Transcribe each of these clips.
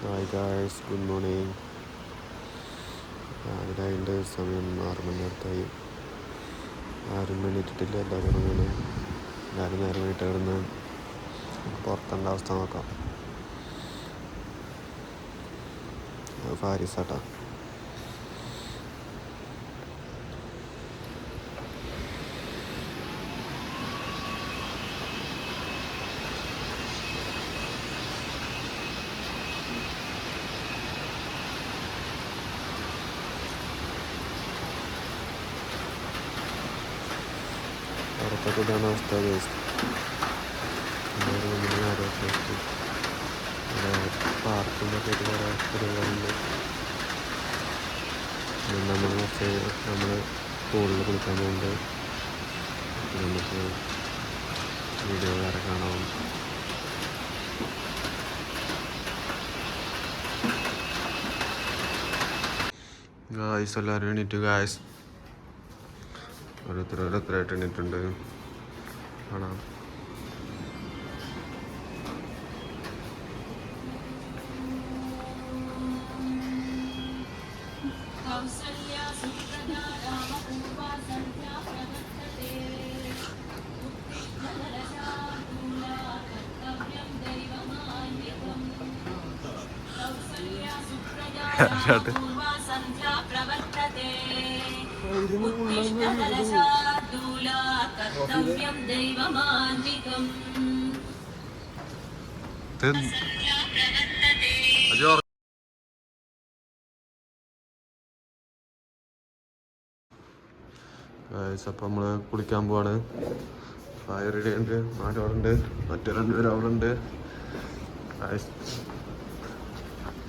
Hi guys, good morning. രാവിലെ അതിൻ്റെ സമയം 6 മണി അടുത്തായി. ആരും എണീറ്റിട്ടില്ല, എല്ലാവരും ഉറങ്ങാണ്. എല്ലാവരും നേരം വീട്ടിൽ കിടന്ന് പുറത്തേണ്ട അവസ്ഥ നോക്കാം. ഫാരിസാട്ടാ. പുറത്തൊക്കെ ഇതാണ് അവസ്ഥ. പാർക്കിൻ്റെ ഒക്കെ കുറേ പരിപാടികളുണ്ട്. നമ്മൾ പൂളിൽ കുളിക്കാൻ പോകുന്നുണ്ട്. നമുക്ക് വീഡിയോ വേറെ കാണാം. ഗായ്സ്, എല്ലാവരും എണീറ്റു. ഗായ്സ് ഓരോരുത്തരായിട്ട് എണീറ്റുണ്ട്. കാണാം. അപ്പം നമ്മൾ കുളിക്കാൻ പോവാണ്. ഫയർ റെഡി ഉണ്ട്, 4 ആളുണ്ട്, മറ്റേ 2 പേര് അവിടെ ഉണ്ട്.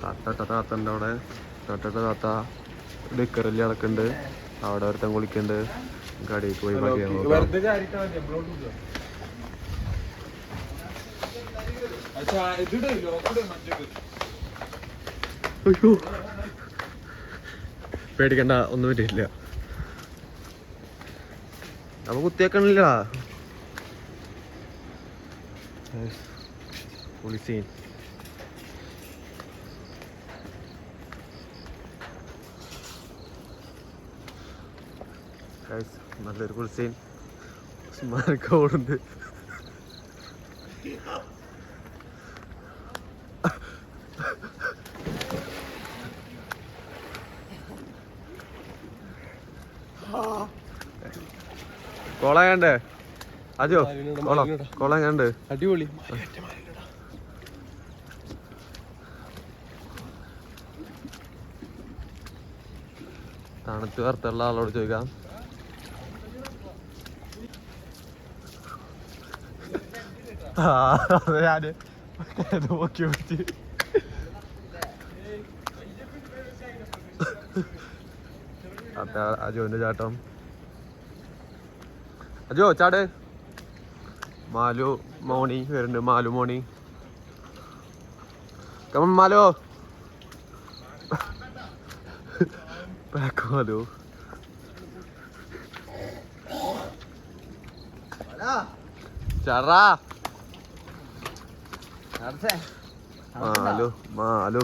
താത്തൻ്റെ അവിടെ താത്ത ഡിക്കറല്ലി അടക്കുന്നുണ്ട്. അവിടെ ഒരുത്തൻ കുളിക്കുന്നുണ്ട്. കടയിലേക്ക് പോയി പറയാൻ നോക്കാം. പേടിക്കണ്ട, ഒന്നും പറ്റിയില്ല. അപ്പൊ കുത്തിയേക്കണില്ല. പൊളിസീൻ നല്ലൊരു പൊളിസീൻ സ്മാരകമുണ്ട്. കോള കണ്ടേ അജോ? കോള കണ്ട് അടിപൊളി. തണുത്ത് വറുത്തുള്ള ആളോട് ചോദിക്കാം. ഞാന് നോക്കി പിടിച്ച് അജോന്റെ ചാട്ടം. അജോ ചാട്. മാലു മോണി വരുന്നുണ്ട്. മാലു മോണി കമൺ മാലു. മാലു ചാറാ. മാലു മാലു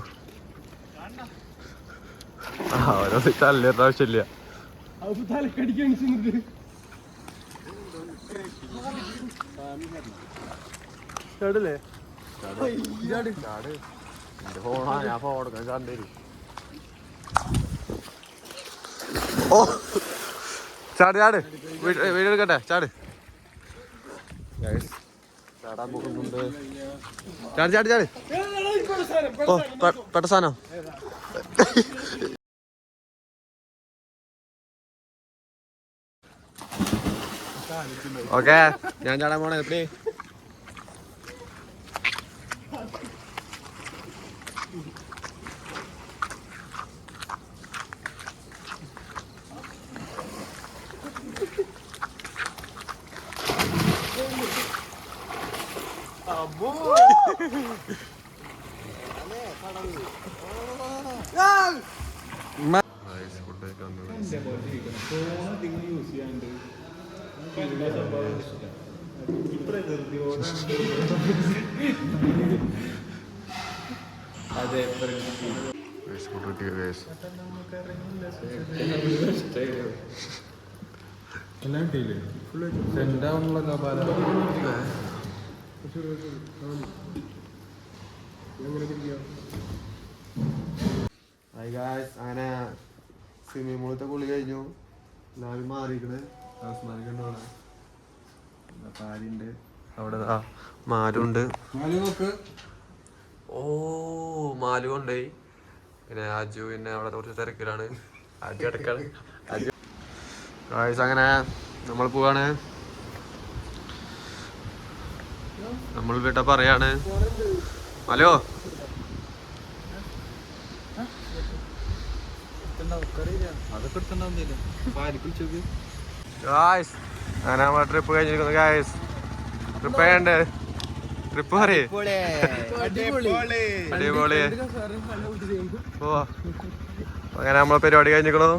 ഓരോ തല്ലേണ്ട ആവശ്യമില്ല. ചാടല്ലേ? ഫോണാ, ഞാൻ ഫോൺ കൊടുക്കാൻ ചാണ്ടേരും. ഓ ചാട് ചാട്, വീഡിയോ എടുക്കട്ടെ. ചാട് ചാടാൻ പോകുന്നുണ്ട്. ചാട് ചാട് ചാട്. ഓ പെട്ട സാധനം. ഓക്കെ, ഞാൻ ചാടാൻ പോണേ. എപ്പി അങ്ങനെ സ്വിമ്മിംഗ് പൂളത്തെ കുളി കഴിഞ്ഞു. എല്ലാവരും മാറിക്കണ്. ഹൗസ്മാരിക്കുണ്ട് പാരിണ്ട് അവിടെ. മാലുണ്ട്. ഓ മാലു കൊണ്ടുപോയി. പിന്നെ അജു പിന്നെ അവിടെ കുറച്ച് തിരക്കിലാണ്. അജു അടക്കാണ്. അജു അങ്ങനെ നമ്മൾ പോവാണ്. നമ്മൾ വീട്ട പറയാണ്. ഹലോ ഗായ്സ് അങ്ങനെ നമ്മളെ ട്രിപ്പ് കഴിഞ്ഞിരിക്കുന്നു. ഗായ്സ് ട്രിപ്പ് ചെയ്യണ്ട്. ട്രിപ്പ് പറയേ അടിപൊളി. ഓ അങ്ങനെ നമ്മളെ പരിപാടി കഴിഞ്ഞിരിക്കണു.